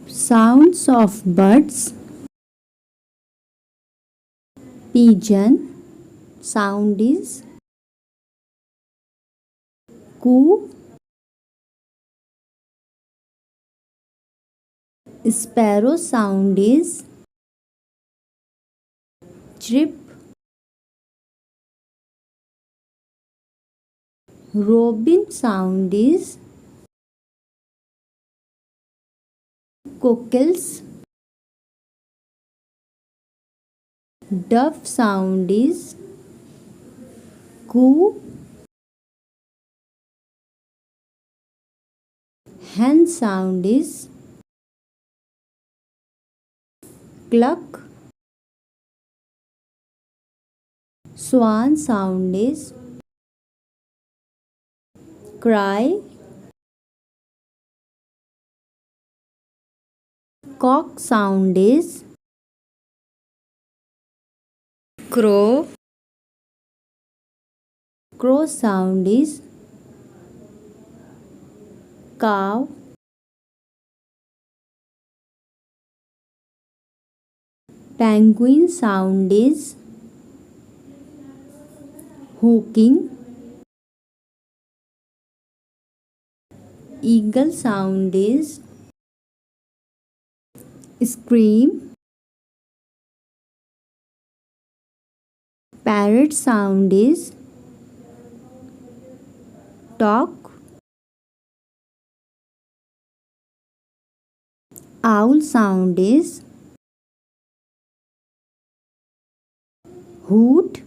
Sounds of birds. Pigeon. Sound is coo. Sparrow sound is chirp. Robin sound is cockles. Dove sound is coo. Hen sound is cluck. Swan sound is cry. Cock sound is crow. Crow sound is cow. Penguin sound is hooking. Eagle sound is scream. Parrot sound is talk. Owl sound is hoot.